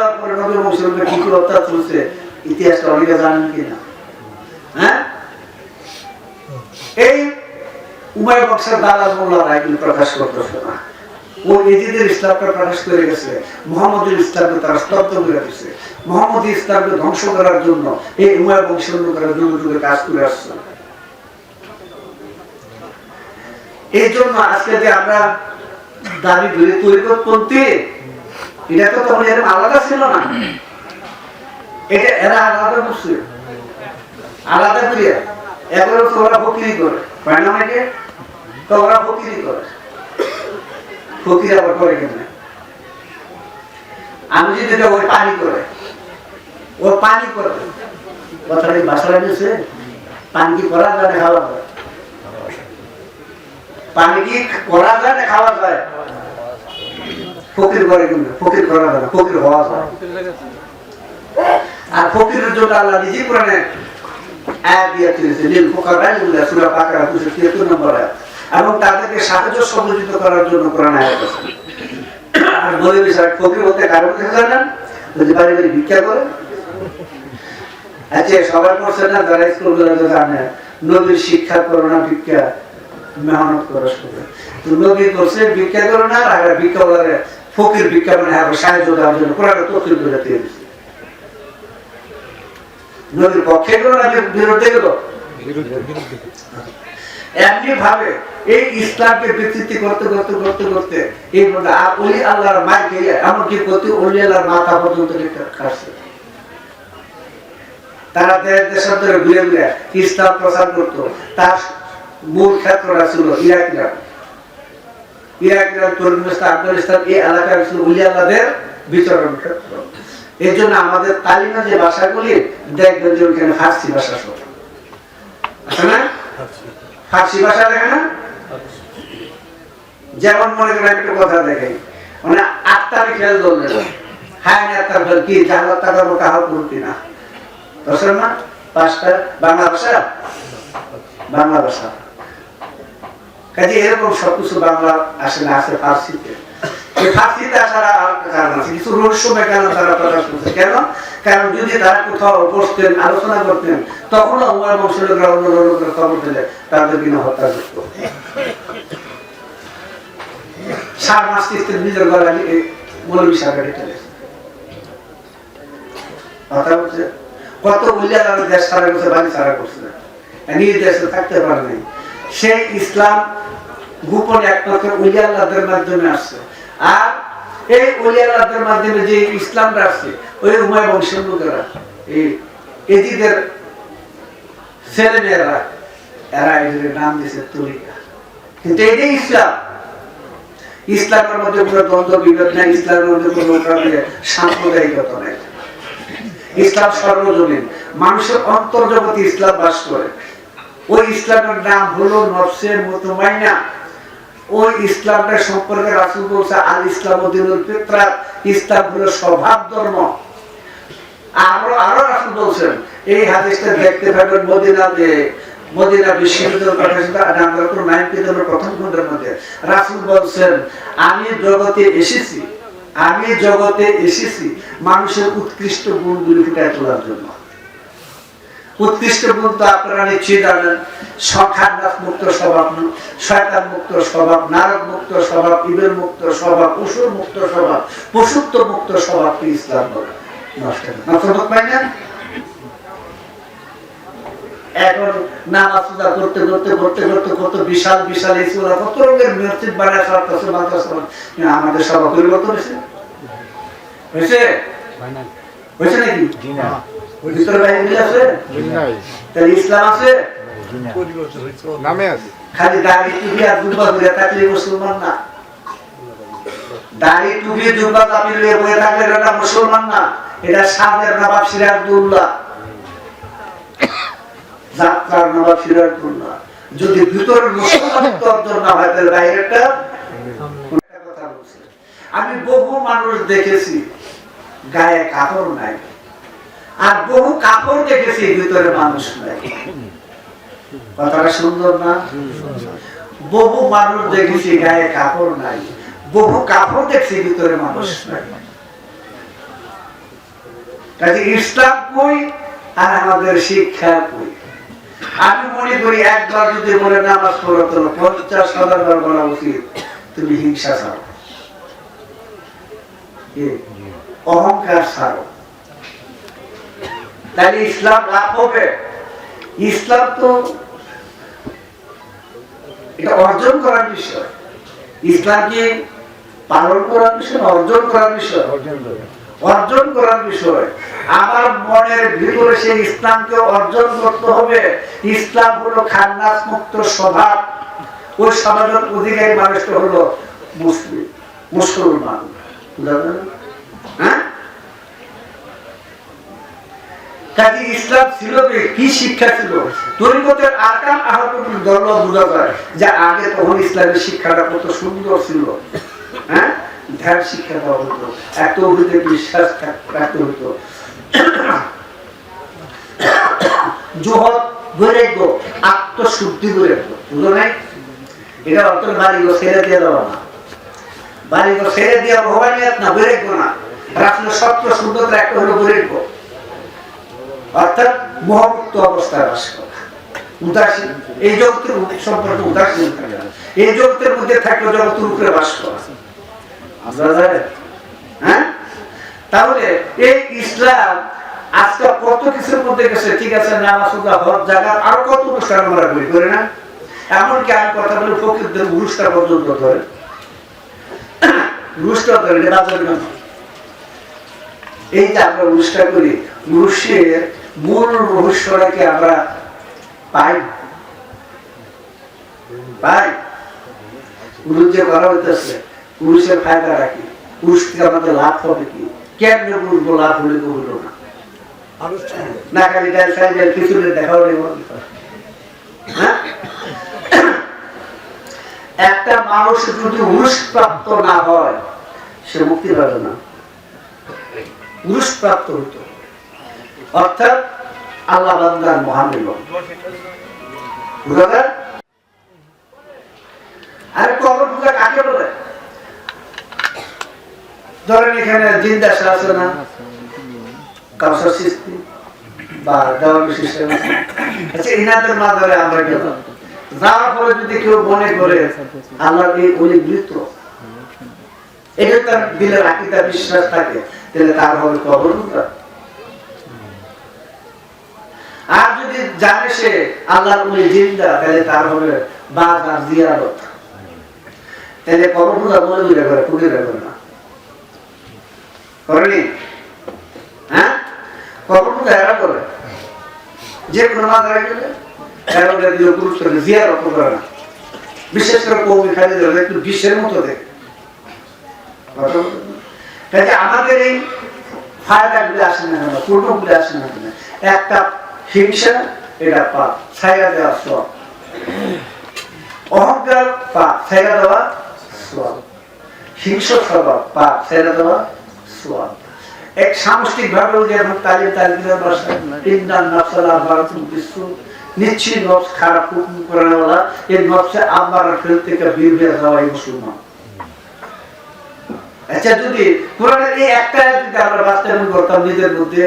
যাওয়ার পরে নবীর বংশের উপরে কি করে অত্যাচার চলছে ইতিহাসটা অনেকে জানেন কিনা? হ্যাঁ, এই উমাইয়া বংশের দালাল মোল্লারা এগুলো প্রকাশ করতেছে না। ও এজিদের ইসলামটা প্রকাশ করে গেছে, মুহাম্মদের ইসলামকে তারা স্তব্ধ করে দিচ্ছে। মুহাম্মদ ইসলামকে ধ্বংস করার জন্য এই উমাইয়া বংশের লোকেরা যুগে যুগে কাজ করে আসছে। এই জন্য আজকে যে আমরা দাবি করি তরিকতপন্থী, এটা তো তখন এরকম আলাদা ছিল না। এটা এরা আলাদা করছে, আলাদা করিয়া এবারে তো ওরা ফকিরি করে, হয় না নাকি? তো ওরা ফকিরি করে, ফকির আবার করে কেন? আমি যদি ওই পানি করে, ও পানি করে কথাটা ভাষাটা দিয়েছে, পানি কি করা যায় না খাওয়া যায়? পানি কি করা যায় না খাওয়া যায়? ফকির করে কিন্তু ফকির করা যায় না, ফকির হওয়া যায়। আর ফকিরের জন্য আল্লাহ নিজে কোরআনে আয়াত দিয়েছেন, নীল ফুকারা সূরা বাকারা 273 নম্বর আয়াত, এবং তাদেরকে সাহায্য সহযোগিত করার জন্য কোরআন আয়াত আছে। আর বলে বিষয় ফকির বলতে কারণ কি জানেন? যদি বাড়ি বাড়ি ভিক্ষা করে। আচ্ছা, সবাই করছে না যারা স্কুলগুলো জানে, নবীর শিক্ষা করো না, ভিক্ষা মেহনত করো। তো নবী করছে ভিক্ষা করো না, আর ভিক্ষা বলে ফকির ভিক্ষা মানে সাহায্য দেওয়ার জন্য কোরআন তফসিল করে দিয়ে দিচ্ছে। নবীর পক্ষে গেল না বিরুদ্ধে গেল? এমনি ভাবে এই ইসলামকে বিকৃতি করতে করতে করতে করতে এই ওলি আল্লাহর মাইকে এমনকি প্রতি ওলি আল্লাহর মাথা পর্যন্ত খাচ্ছে। তারা দেশ দেশান্তরে ঘুরে ঘুরে ইসলাম প্রচার করতো। তার মূল ক্ষেত্রটা ছিল ইরাক, তুর্কমেনিস্তান, আফগানিস্তান, এই এলাকায় ছিল ওলি আল্লাহদের বিচরণ ক্ষেত্র। এই জন্য আমাদের তালিমে যে ভাষাগুলি দেখবেন যে ওইখানে ফার্সি ভাষা সব আছে না? ফার্সি ভাষা দেখে না? যেমন মনে করেন একটা কথা দেখে, মানে আত্মারে খেয়াল ধরবে না, হ্যাঁ আত্মার খেয়াল কি জাহাজ টাকা কাহাও করতি না, বুঝলেন না? পাঁচটা বাংলা ভাষা, বাংলা ভাষা কাজে এরকম সবকিছু বাংলা আসে না, আসে ফার্সিতে। ফার্সিতে আসার কারণ আছে, কিছু রহস্যময় কারণ তারা প্রকাশ করছে। কেন? কারণ যদি তারা কোথাও বসতেন, আলোচনা করতেন, তখন উমাইয়া বংশের লোকেরা অন্য লোকের খবর পেলে তাদের কিনা হত্যা করত। 4 মাস কিস্তির নিজের ঘরে মৌলবী সাহেবের চলেছে কথা বলছে। কত বললে দেশ সারা করছে, বাড়ি সারা করছে, নিজ দেশে থাকতে পারে নাই। সেই ইসলাম গোপনে একমাত্র ওলি আল্লাহদের মাধ্যমে আসছে। আর এই ওলি আল্লাহদের মাধ্যমে যে ইসলামটা আসছে, ওই উমাইয়া বংশের লোকেরা, এই এজিদের ছেলে মেয়েরা, এরা এদের নাম দিয়েছে তরিকা। কিন্তু এটাই ইসলাম। ইসলামের মধ্যে কোনো দ্বন্দ্ব বিভেদ নাই, ইসলামের মধ্যে কোনো সাম্প্রদায়িকতা নেই। ইসলাম সর্বজনীন, মানুষের অন্তর্জগতে ইসলাম বাস করে। ওই ইসলামের নাম হলো নফসে মুতমাইনা। ওই ইসলামটা সম্পর্কে রাসূল বলছে আল ইসলাম দীনুল ফিতরাত, ইসলাম হলো স্বভাব ধর্ম। আরো রাসূল বলছেন, এই হাদিসটা দেখতে পাবেন মদিনা বিশ্ববিদ্যালয়ের প্রকাশিত নামদারুল নাইম কিতাবের প্রথম খণ্ডের মধ্যে। রাসূল বলছেন, আমি জগতে এসেছি মানুষের উৎকৃষ্ট গুণগুলি ফুটিয়ে তোলার জন্য। উৎকৃষ্ট গুণ তো আপনারা নিশ্চয়ই জানেন, সংখ্যানাশ মুক্ত স্বভাব, শয়তান মুক্ত স্বভাব, নারদ মুক্ত স্বভাব, ইবেল মুক্ত স্বভাব, অসুর মুক্ত স্বভাব, পশুত্ব মুক্ত স্বভাবকে ইসলাম বলে। এখন নামাজ পূজা করতে করতে করতে করতে কত বিশাল বিশাল ইসলাম কত রকমের মসজিদ বানায় সারতেছে, আমাদের সভা পরিবর্তন হয়েছে নাকি? ভিতরে বাইরে মিল আছে? তাহলে ইসলাম আছে? খালি দাড়ি টুপি আর জুব্বা ধরে থাকলে মুসলমান না। দাড়ি টুপি জুব্বা চাপিয়ে বয়ে থাকলে এটা মুসলমান না, এটা সাদের নবাব সিরাজউদ্দৌলা, যাত্রার নবাব সিরাজউদ্দৌলা। যদি ভিতরের মুসলমানিত্ব অর্জন না হয় তাহলে বাইরেটা। কথা বলছি, আমি বহু মানুষ দেখেছি গায়ে কাপড় নাই, আর বহু কাপড় দেখেছি ভিতরে মানুষ নাই। কথাটা সুন্দর না? বহু মানুষ দেখেছি গায়ে কাপড় নাই, বহু কাপড় দেখছি ভিতরে মানুষ নাই। কাজে ইসলাম কই আর আমাদের শিক্ষা কই? আমি মনে করি একবার যদি বলে নামাজ পড়ো তো 50,000 বার বলা উচিত তুমি হিংসা ছাড়ো, অহংকার ছাড়ো, তাহলে ইসলাম লাভ হবে। ইসলাম তো এটা অর্জন করার বিষয়। ইসলাম কি পালন করার বিষয়, অর্জন করার বিষয়? অর্জন করার বিষয়। আমার মনের ভিতরে সেই ইসলামকে অর্জন করতে হবে। ইসলাম হলো খান্নাস মুক্ত স্বভাব। ওই সমাজের অধিকারী মানুষটা হলো মুসলিম, মুসলমান। হ্যাঁ, কাজে ইসলাম ছিল কি শিক্ষা ছিল? তরিকতের আরকান আহকামের দল বোঝা যায় যে আগে তখন ইসলামের শিক্ষাটা কত সুন্দর ছিল। হ্যাঁ, ধ্যান শিক্ষা দেওয়া হতো, এত অভিযোগ বিশ্বাস রাখতে হতো, জোহর বৈরাগ্য, আত্মশুদ্ধি বৈরাগ্য। বুঝো নাই? এটা অর্থ বাড়িঘর ছেড়ে দিয়ে দেওয়া না, বাড়িঘর ছেড়ে দিয়ে ভবানিয়াত না, বৈরাগ্য না। রাখলে সত্য সুন্দরতা একটা হলো বৈরাগ্য, অর্থাৎ মোহমুক্ত অবস্থায় বাস করা, উদাসীন, এই জগতের সম্পর্কে উদাসীন থাকা, এই জগতের মধ্যে থাকলে জগতের উপরে বাস করা। হ্যাঁ, তাহলে এই ইসলাম আজকে কত কিছুর মধ্যে গেছে। ঠিক আছে, নামাজ হজ জাকাত আরো কত অনুষ্ঠান আমরা করি না? এমনকি আমি কথা বলি ফকিরদের উরুসটা পর্যন্ত ধরে, উরুসটা ধরে এই যে আমরা উরুসটা করি, উরুসের মূল রহস্যটাকে আমরা পাই পাই উরুস যে করা হইতেছে, পুরুষের ফায়দা রাখি, পুরুষ থেকে আমাদের লাভ হবে কি? কেমনে বুঝবো লাভ হলে তো হলো না? না খালি কিছুদের দেখাও নেই। হ্যাঁ, একটা মানুষ যদি উরুষ প্রাপ্ত না হয় সে মুক্তি পাবে না। উরুষ প্রাপ্ত হইতো অর্থাৎ আল্লাহ বান্দার মহামিলন। আর কবর পূজা কাকে বলে? ধরেন এখানে জিন্দাসা আছে না, কাউসার সৃষ্টি বা দেওয়ানি সিস্টেম আছে, আচ্ছা এনাদের মাধ্যমে আমরা গেলাম, যাওয়ার পরে যদি কেউ মনে করে আল্লাহ ওই মৃত, এটা তার দিলের আকীদা বিশ্বাস থাকে, তাহলে তার হবে কবর পূজা। আর যদি জানে সে আল্লাহর ওই জিন্দা, তাহলে তার হবে বাদ আর জিয়ারত। তাহলে কবর পূজা বলে দিলে করে পুজো করে না, করেনি? হ্যাঁ, কবর পূজা এরা করে, যে কোনো মাথায় গেলে এরা দিলে গুরুত্ব করে, জিয়ারত করে না। বিশেষ করে কৌমি খালি ধরে একটু বিশ্বের মতো দেখে। আমাদের এই ফায়দা গুলো আসে না কেন, পূর্ণ গুলো আসে না কেন? একটা হিংসা, এটা পাপ, ছায়া দেওয়া সব। অহংকার পাপ, ছায়া দেওয়া সব। হিংস স্বভাব পাপ, ছায়া দেওয়া সব। এক সামষ্টিক ভাবে যেমন তালিম তালিমের ভাষায় ইন্নান নাফসালা বারাতুল বিসু, নিশ্চয়ই নফস খারাপ হুকুম করানোওয়ালা, এই নফসে আমার ফেল থেকে বের হয়ে যাওয়াই মুসলমান। আচ্ছা, যদি কোরআনের এই একটা যদি আমরা বাস্তবায়ন করতাম নিজের মধ্যে,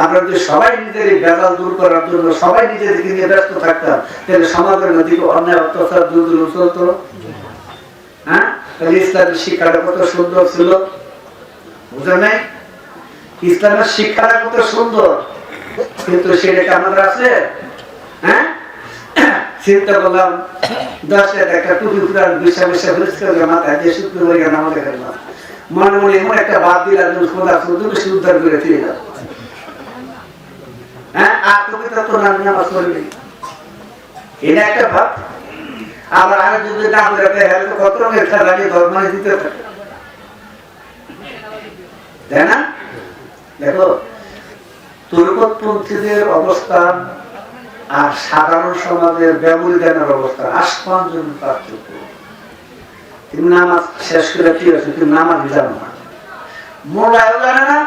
আমরা যদি সবাই নিজের এই বেজাল দূর করার জন্য সবাই নিজেদেরকে নিয়ে ব্যস্ত থাকতাম, তাহলে সমাজের মধ্যে অন্যায় অত্যাচার দূর দূর চলতো। হ্যাঁ, তাহলে ইসলামের শিক্ষাটা কত সুন্দর ছিল, বুঝলেন নাই? ইসলামের শিক্ষাটা কত সুন্দর, কিন্তু সেটা আমাদের আছে? হ্যাঁ, চিন্তা করলাম 10 টাকা একটা টুপি পুরান বিষয় মাথায় দিয়ে শুক্র হয়ে গেল, আমাদের খেলাম মনে মনে এমন একটা বাদ দিলাম উদ্ধার করে ফিরে যাও। হ্যাঁ, আর তুমি তো নাম নামাজ করবি, এটা একটা ভাব। আবার আর যদি না করে কত রকমের খেলা নিয়ে ধর্ম দিতে থাকে, তাই না? দেখো, তুর্কপন্থীদের অবস্থান আর সাধারণ সমাজের ব্যবধানের অবস্থান আসমান জন্য পার্থক্য। তুমি নামাজ শেষ করে কি আছে, তুমি নামাজ জানো না, মোল্লাও জানে না,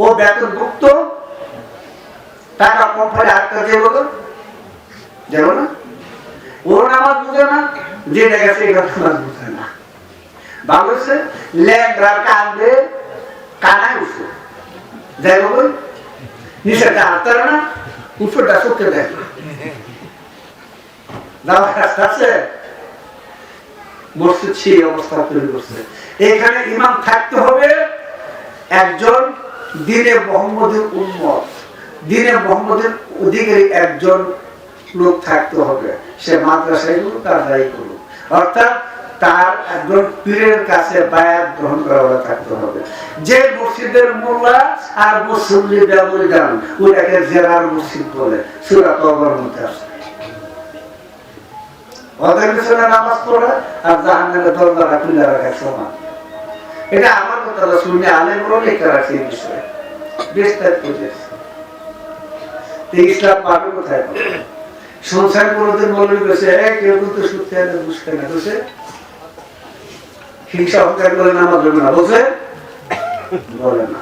ও বেতনভুক্ত, টাকা কম ফলে আটকা যাবো যাবো না, ও নামাজ বুঝে না, যে দেখেছে এটা নামাজ বুঝে না। ভালো হচ্ছে ল্যাংরা কান্দে কানায় উঠছে, যাই বাবু নিচেটা হাঁটতে না উপরটা চোখে দেয় যাওয়ার রাস্তা আছে মসজিদ সেই অবস্থা তৈরি করছে। এখানে ইমাম থাকতে হবে একজন দ্বীনে মুহাম্মদের উম্মত, দ্বীনে মুহাম্মদের অধিকারী একজন লোক থাকতে হবে। সে মাদ্রাসায় গুলো তার দায়ী করুক, অর্থাৎ তার একজন পীরের কাছে বায়াত গ্রহণ করা থাকতে হবে। যে মসজিদের মোল্লা আর মুসল্লি ব্যবধান ওটাকে জেলার মসজিদ বলে, সূরা তওবার মধ্যে আছে। ওদের পিছনে নামাজ পড়া আর জাহান্নামের দরজা খুলে রাখা সমান। এটা আমার কথা না, শুনে আলেমরাও লেখা রাখছে এই বিষয়ে বিস্তারিত বুঝেছে। ইসলাম পাবে কোথায় পাবে? সংসার কোনোদিন মৌলবি করেছে কেউ কিন্তু সুদ খায় না, ঘুষ খায় না, বুঝছে হিংসা হত্যা করে নামাজ হবে না, বলছে বলে না।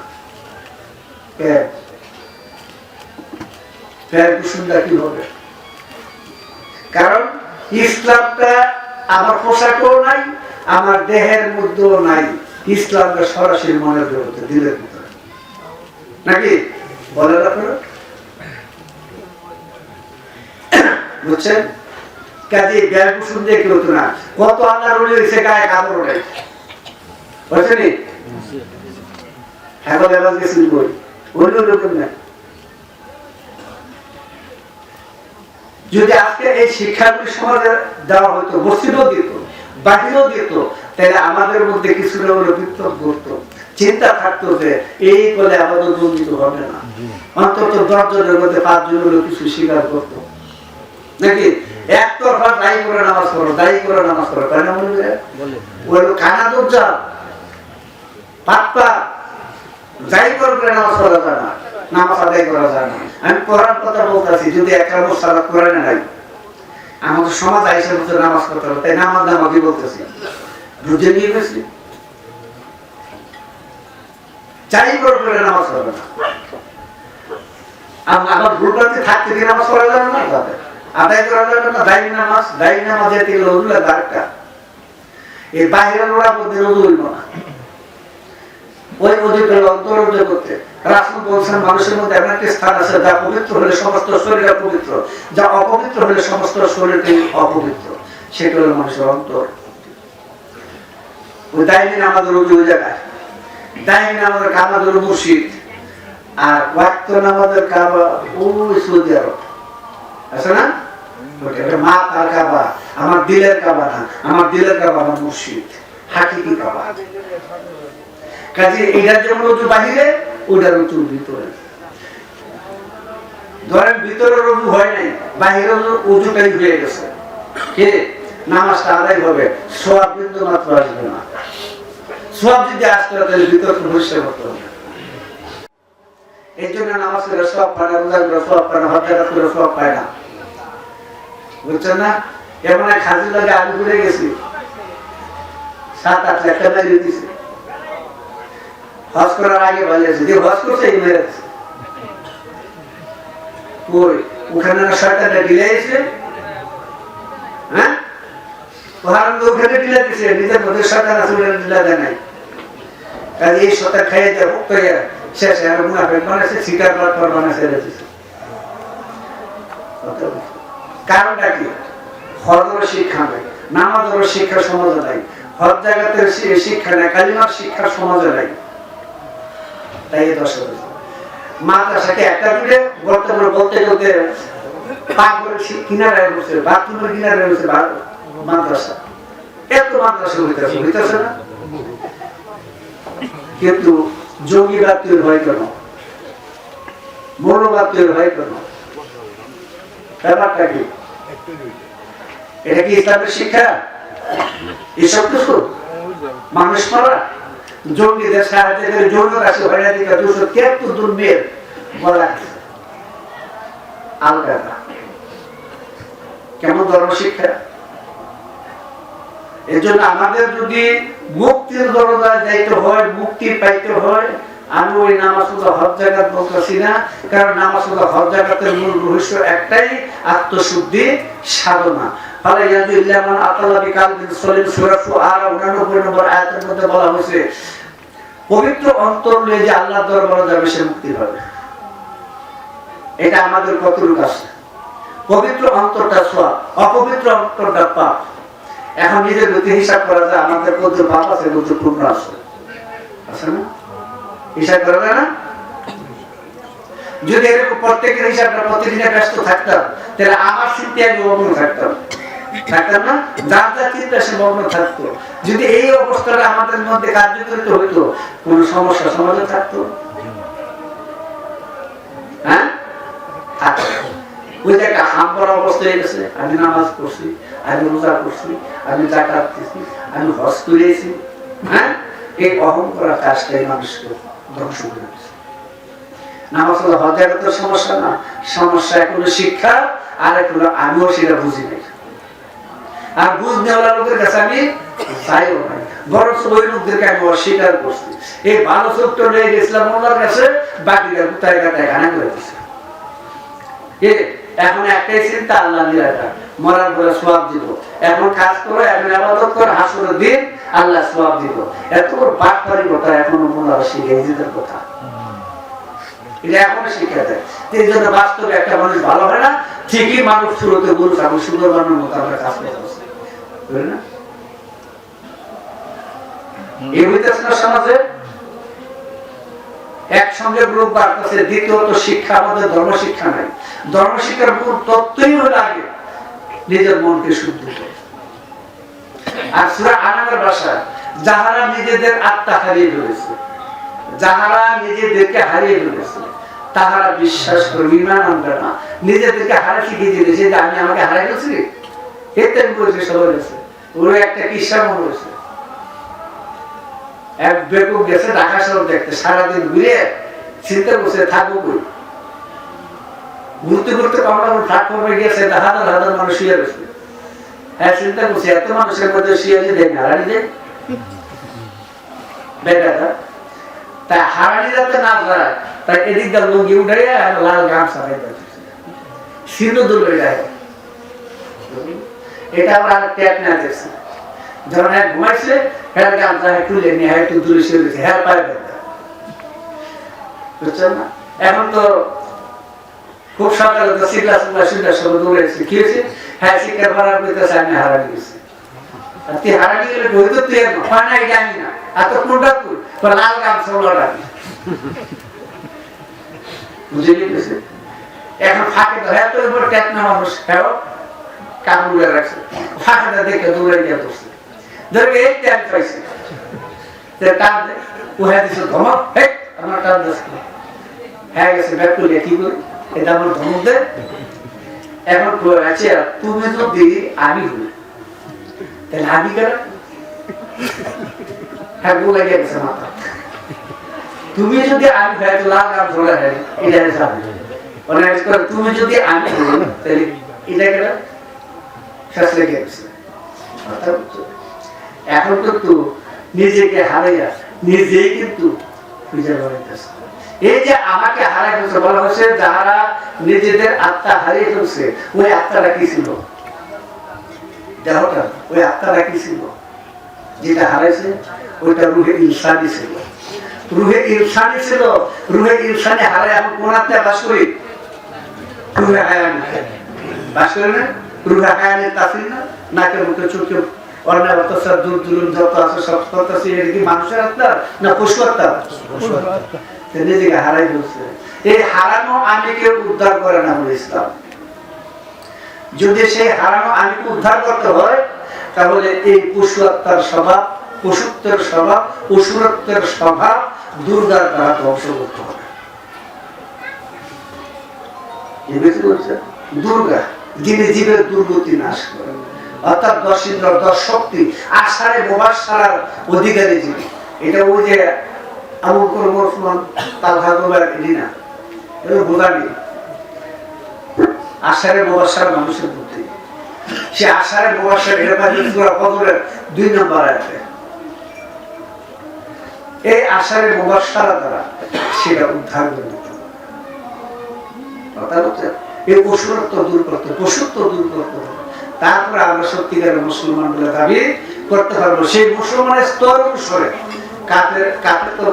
কি হবে? কারণ ইসলামটা আমার পোশাকেও নাই, আমার দেহের মধ্যেও নাই। ইসলামটা সরাসরি মনের ভিতরে, দিলের ভিতরে, নাকি বলে আপনারা বুঝছেন? কাজে ব্যয় কুসুম দিয়ে কেউ তো না। কত আল্লাহর ওলি হয়েছে গায়ে কাপড় ওঠে, বুঝছেন? এখন এবার গেছিল বই অন্য রকম না। যদি আজকে এই শিক্ষাগুলি সমাজে দেওয়া হতো, মসজিদও দিত, বাহিরেও দিত, তাহলে আমাদের মধ্যে কিছু বিপ্লব ঘটতো, চিন্তা থাকতো যে এই বলে আমাদের বঞ্চিত হবে না। অন্তত 10 জনের মধ্যে 5 জন হলেও কিছু স্বীকার করতো, নাকি? একতরফা দায়ী করে নামাজ পড়ো, দায়ী করে নামাজ পড়ো, তাই না? বলবে ওই কানা দরজা পাত্তা দায়ী করে নামাজ পড়া যায় না, নামাজ আদায় করা যায় না। আমি পড়ার কথা বলতেছি, যদি একটা মশলা কোরআনে নাই, আমাদের সমাজ আইসা বলতে নামাজ পড়তে হবে, তাই নামাজ নামাজি বলতেছি, বুঝে নিয়ে গেছি চাই করে নামাজ পড়বে না। আমার ভুলপ্রান্তি থাকতে গিয়ে নামাজ পড়া যাবে না, তাদের আদায় করা যাবে না। দায়ী নামাজ, দায়ী নামাজের থেকে রোজুলা দাঁড়টা এই বাহিরের ওরা মধ্যে রোজু হইল না, ওই অধিকার অন্তরোধ করতে রাসূল বলছেন মানুষের মধ্যে এমন একটা স্থান আছে যা পবিত্র হলে সমস্ত শরীর পবিত্র, যা অপবিত্র হলে সমস্ত শরীরই অপবিত্র, সেটা হলো মানুষের অন্তর। ওই দায়ী নামাজের রোজু ওই জায়গায়, দায়ী নামাজের কাবা হলো মসজিদ, আর ওয়াক্ত নামাজের কাবা ওই সৌদি আরব আছে না, ওটা মা তার কাবা, আমার দিলের কাবা না, আমার দিলের কাবা আমার মসজিদ, হাকিকি কাবা। কাজে এটার যেমন রোজু বাহিরে, ওটার রোজু ভিতরে। ধরেন ভিতরে রোজু হয় নাই, বাহিরে রোজুটাই হয়ে গেছে, কে নামাজটা আদায় হবে, সওয়াব বিন্দু মাত্র আসবে না। সওয়াব যদি আসতে হয় তাহলে ভিতরে পরিষ্কার করতে হবে। এই জন্য নামাজ করে সওয়াব পায় না, রোজা করে সওয়াব পায় না, হজ যাকাত করে সওয়াব পায় না, বুঝছেন না? এমন এক হাজির লাগে আমি ঘুরে গেছি, 7-8 লাখ টাকা দিয়ে দিয়েছে, হজ করার আগে বলেছে যে হজ করছে এই মেরে ওই ওখানে না শয়তানটা ঢিলে এসে, হ্যাঁ ওখানে ঢিলে দিছে, নিজের মধ্যে শয়তান আছে ওখানে ঢিলা দেয় নাই। কাজে এই শয়তান খাইয়ে দেয় ভুক্ত হয়ে শেষে আর মুনাফিক বানাইছে, সিটার প্ল্যাটফর্ম বানাইছে দিয়েছে। কারণটা কি? হজের শিক্ষা নেই, নামাজের শিক্ষা সমাজে নাই, হজ জায়গাতের শিক্ষা নেই, কালিমার শিক্ষা সমাজে নাই। তাই এই দশ মাদ্রাসাকে একটা দিলে বর্তমানে বলতে বলতে পাগলের কিনারায় বসে, বাথরুমের কিনারায় বসে মাদ্রাসা, এত মাদ্রাসা হইতেছে না। কিন্তু জঙ্গিবাদ তৈরি হয় কেন, মৌলবাদ তৈরি হয় কেন? ব্যাপারটা কি? এটা কি ইসলামের শিক্ষা? এসব কিছু মানুষ মারা, জঙ্গিদের সাহায্যে করে যৌন রাশি হয়ে দিকে 273 জন মেয়ের বলা আলকাতা, কেমন ধর্ম শিক্ষা? এর জন্য আমাদের যদি মুক্তির দরজায় যাইতে হয়, মুক্তি পাইতে হয়, আমি ওই নামাজ হজ জাকাত বলতেছি না, কারণ নামাজ হজ জাকাতের মূল রহস্য একটাই, আত্মশুদ্ধি সাধনা। ফলে ইয়াজুল্লাহমান আতাল্লাহ বিকালবিন সলিম সূরা শুআরা 89 নম্বর আয়াতের মধ্যে বলা হয়েছে পবিত্র অন্তর নিয়ে যে আল্লাহ দরবারে যাবে সে মুক্তি পাবে। এটা আমাদের কতটুকু আছে? পবিত্র অন্তরটা সওয়াব, অপবিত্র অন্তরটা পাপ। এখন নিজের প্রতি হিসাব করা যায় আমাদের কত পাপ আছে, কত পুণ্য আছে, আছে না? হিসাব করা যায় না? যদি এরকম প্রত্যেকের হিসাবটা প্রতিদিনে ব্যস্ত থাকতাম, তাহলে আমার চিন্তায় আমি মগ্ন থাকতাম না? যার যার চিন্তা সে মগ্ন থাকতো। যদি এই অবস্থাটা আমাদের মধ্যে কার্যকরিত হইতো, কোন সমস্যা সমাজে থাকতো? হ্যাঁ, ওই যে একটা হাম করা অবস্থা হয়ে গেছে, আমি নামাজ পড়ছি, আমি রোজা করছি, আমি যাকাত দিচ্ছি, আমি হজ করেছি। হ্যাঁ, এই অহং করা কাজটাই মানুষকে ধ্বংস করে দিচ্ছে। নামাজ হজের তো সমস্যা না, সমস্যা এক হলো শিক্ষা, আর এক হলো আমিও সেটা বুঝি নাই। আর বুঝ নেওয়ালা লোকের কাছে আমি চাইও নাই, বরং ওই লোকদেরকে আমি অস্বীকার করছি। এই ভালো ছোট্ট নিয়ে গেছিলাম ওনার কাছে, বাকিটা কোথায় কাটায় ঘানা করে দিচ্ছে। এখন একটাই চিন্তা, আল্লাহ নিরাকার, মরার পরে সওয়াব দিব। এখন কাজ করো, এখন ইবাদত করো, হাসরের দিন আল্লাহ সওয়াব দিব। এত বড় বাটপারি কথা এখনো মোল্লারা শিখে নিজেদের কথা, এটা এখনো শিখে দেয়। এই জন্য বাস্তবে একটা মানুষ ভালো হয় না, ঠিকই মানুষ শুরুতে গরু ছাগল সুন্দর বানানোর মতো আমরা কাজ করতেছি, বুঝলেন না? এই হইতেছে না সমাজে একসঙ্গে গ্রুপ বাড়তেছে। দ্বিতীয়ত শিক্ষা, আমাদের ধর্ম শিক্ষা নাই। ধর্ম শিক্ষার মূল তত্ত্বই হলো আগে নিজের মনকে শুদ্ধ করে। আর সূরা আনামের ভাষায় যাহারা নিজেদের আত্মা হারিয়ে ফেলেছে, যাহারা নিজেদেরকে হারিয়ে ফেলেছে, তাহারা বিশ্বাস করবে, ঈমান আনবে না। নিজেদেরকে হারাইছে কি জিনিস? যে আমি আমাকে হারাই ফেলছি, এতে আমি করেছি সবাই গেছে। ওরা একটা কিসা মনে হয়েছে, এক বেকুব গেছে ঢাকা শহর দেখতে, সারাদিন ঘুরে চিন্তা করছে থাকবো কই। ঘুরতে ঘুরতে কমলা থাক কমে গেছে, হাজার হাজার মানুষ শুয়ে গেছে। হ্যাঁ, চিন্তা করছে এত মানুষের মধ্যে শুয়ে যে দেখ হারানি যে বেটাটা, তাই হারানি যাতে না যায়, তাই এদিক দা লুঙ্গি উঠাইয়া লাল গামছা সিন্ধু যায়। এটা আমরা আর ট্যাপ না দেখছি। যখন এক ঘুমাইছে, হ্যাঁ গামছা তুলে নিয়ে হ্যাঁ একটু দূরে শুয়ে গেছে, হ্যাঁ পায়ে ব্যথা, বুঝছেন না? এখন তো খুব সকালে তো শিক্ষা সব দৌড়েছে, কি হয়েছে? হ্যাঁ শিক্ষা ভাড়া করতেছে, আমি হারানি গেছি। আর তুই হারানি গেলে হয়তো তুই হয় না, এটা আমি না। আর তো কোনটা তুই লাল গামছা রাখি, বুঝে গেছে? এখন ফাঁকে তো হ্যাঁ তো এবার ট্যাপ না মানুষ, হ্যাঁ কাপড় রাখছে, ফাঁকাটা দেখে দৌড়ে গিয়ে ধরছে, ধরে এই ট্যাপ পাইছে, টান দেয় ও হ্যাঁ দিচ্ছে ধমক, হ্যাঁ আমার টান দিচ্ছে, হ্যাঁ গেছে ব্যাগ করলে কি করি, এটা আমার ধমক দেয়। এখন আছে তুমি যদি আমি হই তাহলে আমি কেন? হ্যাঁ বলে গেছে মাথা, তুমি যদি আমি হয় তো লাল গাম ধরে হয়, এটা যাবে। তুমি যদি আমি হই তাহলে এটা কেন? শেষ লেগে গেছে। এখন কিন্তু নিজেকে হারাইয়া নিজেই কিন্তু খুঁজে বেড়াইতেছে। এই যে আমাকে হারাই ফেলছে, বলা হয়েছে যারা নিজেদের আত্মা হারিয়ে ফেলছে, ওই আত্মাটা কি ছিল? দেহটা, ওই আত্মাটা কি ছিল যেটা হারাইছে? ওইটা রুহে ইনসানি ছিল। রুহে ইনসানি ছিল। রুহে ইনসানি হারাই আমি কোন আত্মায় বাস করি? রুহে হায়ানি বাস করি না? রুহে হায়ানির তাফসীর না, নাকের মুখে চোখে অন্যায় অত্যাচার দূর দূর যত আছে সব করতেছে, এটা কি মানুষের আত্মা না পশু আত্মা? নিজেকে হারাই ফেলছে। এই হারানো আমিকে উদ্ধার করে না বলে ইসলাম। যদি সেই হারানো আমিকে উদ্ধার করতে হয়, তাহলে এই পশু আত্মার স্বভাব, পশুত্বের স্বভাব, অসুরত্বের স্বভাব দুর্গার দ্বারা ধ্বংস করতে হবে। দুর্গা যিনি জীবের দুর্গতি নাশ করেন, অর্থাৎ 10 ইন্দ্র 10 শক্তি আষাঢ়ে মুবাশশারার অধিকারী যিনি। এটা ওই যে আবু বকর ওসমান তালহা গোলার এলিনা, এটা বোঝানি আষাঢ়ে মুবাশশার মানুষের বুদ্ধি। সে আষাঢ়ে মুবাশশার সূরা ফজরের 2 নম্বর আয়াতে এই আষাঢ়ে মুবাশশারা দ্বারা সেটা উদ্ধার করে দিতে হবে। অর্থাৎ এই অসুরত্ব দূর করতে, পশুত্ব দূর করতে হবে। তারপরে আমরা সত্যিকারের মুসলমান বলে দাবি করতে পারবো। সেই মুসলমানের স্তর অনুসারে কাপের তো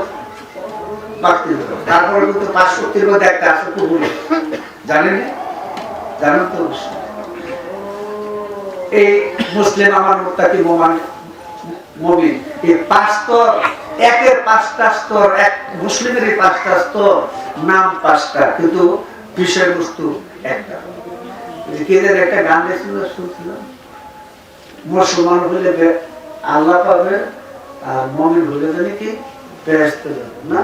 বাড়তি হতো। তারপরে কিন্তু 5 শক্তির মধ্যে একটা আছে কুকুর, জানেন তো? এই মুসলিম আমার মুত্তাকি মুমিন, এই 5 স্তর, একের 5টা স্তর, এক মুসলিমেরই 5টা স্তর, নাম 5টা, কিন্তু বিষয়বস্তু একটা। কেদের একটা গান শুনছিলাম, মুসলমান হইলে আল্লাহ পাবে, আর মুমিন হইলে জানি কি বেহেশতে যাবে না।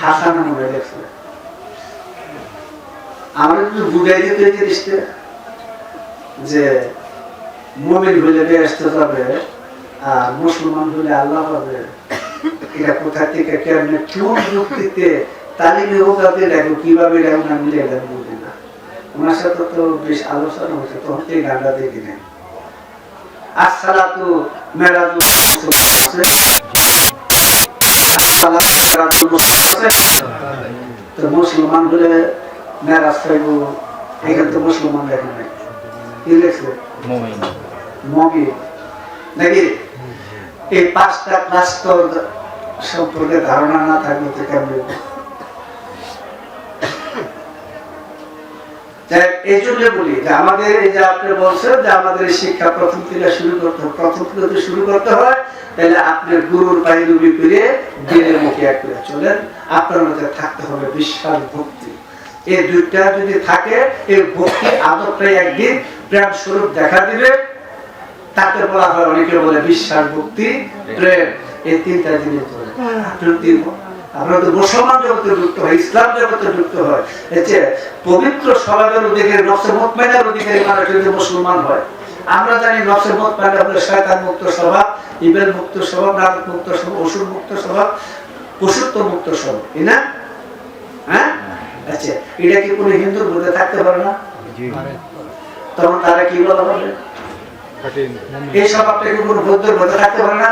হাসান মনে গেছে, আমরা কিন্তু বুঝাই দিতে জিনিসটা যে মুমিন হইলে বেহেশতে যাবে আর মুসলমান হইলে আল্লাহ পাবে। এটা কোথা থেকে কেমনে কোন যুক্তিতে তালিমে ওকাতে দেখো কিভাবে দেখো না মিলে গেলে বুঝি না। ওনার সাথে তো বেশ আলোচনা হচ্ছে, তখন এই গানটা দেখি নাই। আসসালাতু মেরাজুল তো মুসলমান হলে মেরাজ পাইব, এখানে তো মুসলমান দেখে নাই, কি লেখছে মুমিন নাকি? এই 5টা ক্লাস্টার সম্পর্কে ধারণা না থাকলে তো কেমন? এই জন্য বলি যে আমাদের এই যে আপনি বলছেন যে আমাদের শিক্ষা প্রথম থেকে শুরু করতে হয়, তাহলে আপনার গুরুর পায়রবি করে দিনের মুখে এক করে চলেন। আপনার মধ্যে থাকতে হবে বিশ্বাস, ভক্তি। এই দুইটা যদি থাকে, এই ভক্তি আদবটাই একদিন প্রেম স্বরূপ দেখা দিবে। তাকে বলা হয়, অনেকে বলে বিশ্বাস, ভক্তি, প্রেম, এই 3টা জিনিস ধরে আপনারা তো মুসলমান জগতে যুক্ত হয়, ইসলাম জগতে যুক্ত হয়। পবিত্র স্বভাবের অধিকারী, নফসে মুতমাইনার অধিকারী মানুষ যদি মুসলমান হয়। আমরা জানি নফসে মুতমাইনা হলো শয়তান মুক্ত স্বভাব, ইবেল মুক্ত স্বভাব, নারদ মুক্ত স্বভাব, অসুর মুক্ত স্বভাব, পশুত্ব মুক্ত স্বভাব, তাই না? হ্যাঁ, আচ্ছা, এটা কি কোনো হিন্দুর মধ্যে থাকতে পারে না? তখন তারা কি বলা হবে? এই স্বভাবটা কি কোনো বৌদ্ধের মধ্যে থাকতে পারে না?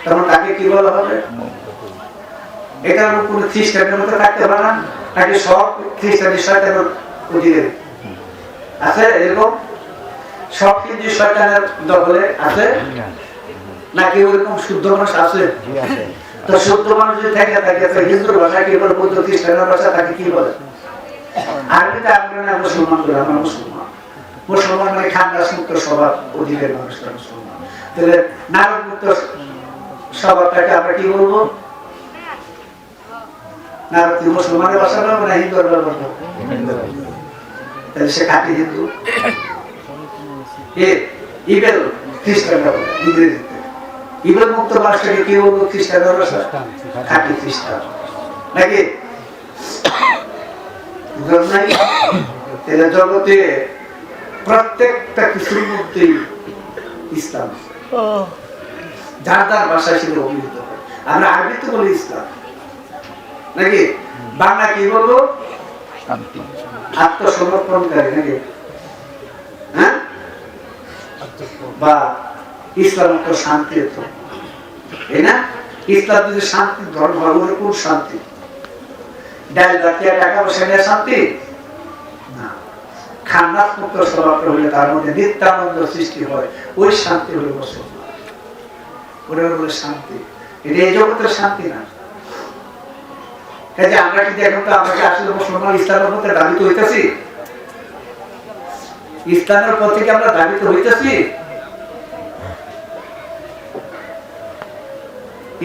তখন তাকে কি বলা হবে? এটা কোন খ্রিস্টানের মধ্যে থাকতে পারে না? নাকি সব খ্রিস্টানি শয়তানের অধীনে আছে? এরকম সব হিন্দু শয়তানের দখলে আছে নাকি ওরকম শুদ্ধ মানুষ আছে? তো শুদ্ধ মানুষ যদি থাকে তো হিন্দুর ভাষা কি বলে, বৌদ্ধ খ্রিস্টানের ভাষা তাকে কি বলে? আরবিতে আমরা না মুসলমান বলে, আমরা মুসলমান। মুসলমান মানে খানদাস মুক্ত স্বভাব অধিকারী মানুষটা মুসলমান। তাহলে নারদ মুক্ত স্বভাবটাকে আমরা কি বলবো? নারদ মুসলমানের ভাষা বলবো না হিন্দুর বলবো? তাহলে সে খাঁটি হিন্দু। ইবেল খ্রিস্টানরা বলে ইংরেজিতে। ইবেল মুক্ত মানুষটাকে কি বলবো? খ্রিস্টানের ভাষা খাঁটি খ্রিস্টান নাকি? তাহলে জগতে প্রত্যেকটা কিছুর মধ্যেই ইসলাম, যার যার ভাষায় সেটা অভিহিত হয়। আমরা আরবিতে বলি ইসলাম নাকি? বাংলা কি বলবো? আত্মসমর্পণকারী নাকি? হ্যাঁ, বা ইসলাম তো শান্তি, তাই না? ইসলাম যদি শান্তির ধর্ম হয়, ওর কোন শান্তি? ডাল জাতীয় টাকা পয়সা নিয়ে শান্তি না। খান্নাস মুক্ত স্বভাবটা হলে তার মধ্যে নিত্যানন্দ সৃষ্টি হয়, ওই শান্তি হলে মুসলমান, ওটা হলো শান্তি। এটা এই জগতের শান্তি না। কাজে আমরা কি দেখুন তো, আমরা কি আসলে মুসলমান ইসলামের মধ্যে দাবিত হইতেছি? ইসলামের পথে কি আমরা দাবিত হইতেছি?